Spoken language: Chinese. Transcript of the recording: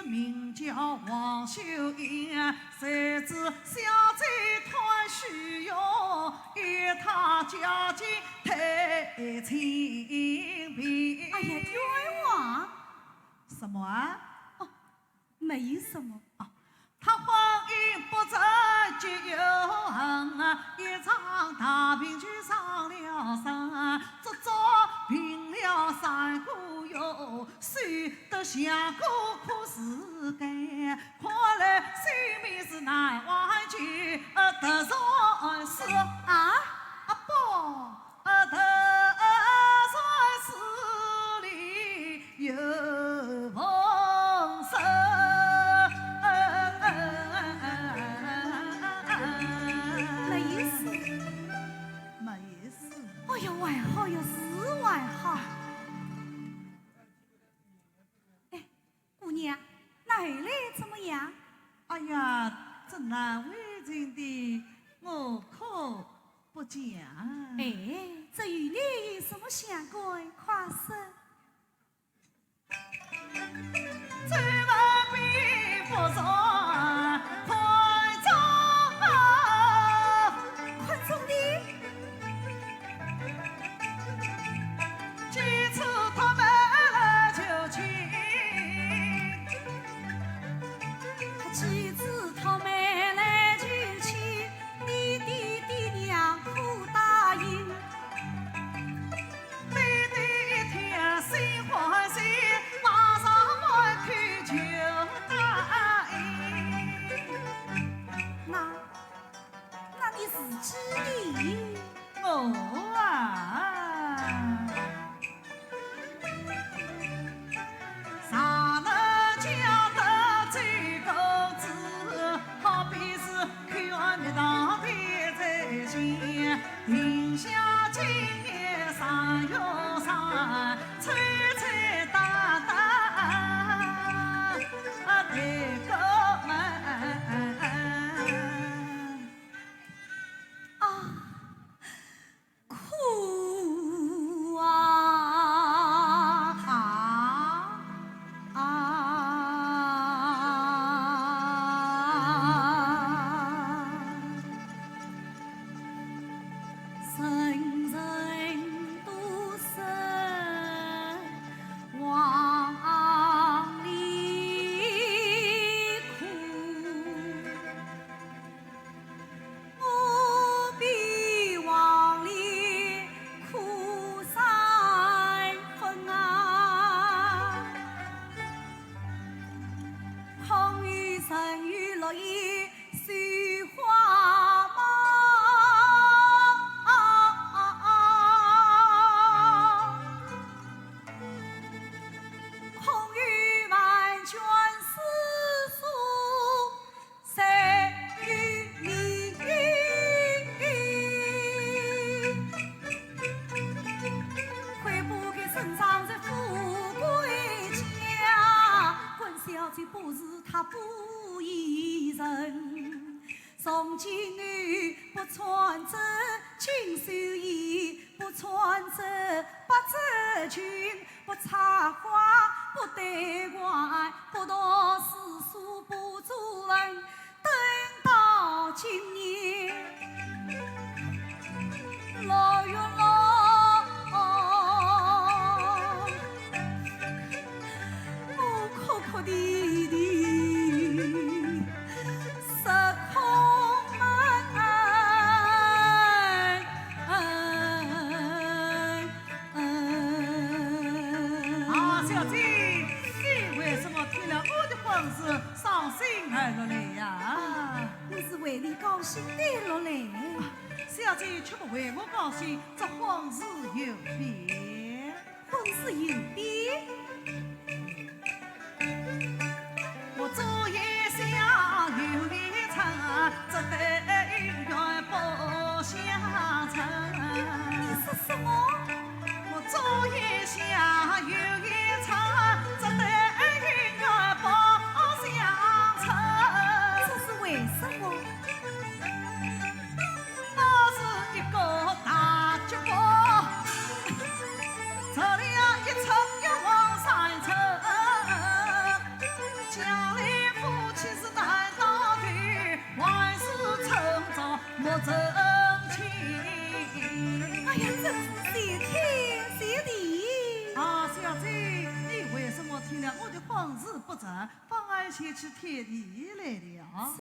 名叫王秀英，谁知小贼团需要与他家境太清贫。哎呀，冤枉！什么啊？哦，没有什么。他婚姻不正就有恨啊，一场大病就伤了身，这遭病了3个月，虽得相顾可是该，看来性命是难挽救，得饶是啊不，得饶是里有风声。没事。哎呀，还好呀，是还好。哎，姑娘，奶奶怎么样？哎呀，这难为情的，我可不讲。哎，这与你有什么相关？快说。最文并不错，快走啊！快走的。几次他们来求情，几次他们来求情，你的爹娘可答应？你的一天心欢喜，马上回去就答应。那你自己的？我啊，啥能叫得这个字？好比是看你当天在心，定下今年3月3，吹吹打打对个门。苦啊人人都是往里苦，我比往里苦3分啊！空余剩余落叶雪花梦。空余万卷诗书，谁与命运？会不给生长在富贵家，混小姐不是他不依人。从今女不穿着锦绣衣，不穿着百褶裙，不插花，不对外，不读诗书，不做人。等到今年6月我哭哭啼啼，失空门。小姐，你为什么听了我的婚事伤心而落泪呀？我是为你高兴的落泪。小姐却不为我高兴，这婚事有变。婚事有变？我昨夜想有一场，这对姻缘不相称。你说什么？我昨夜想有一场，这对姻缘不相称。这是为什么？那是一个大结果。先去天地来了。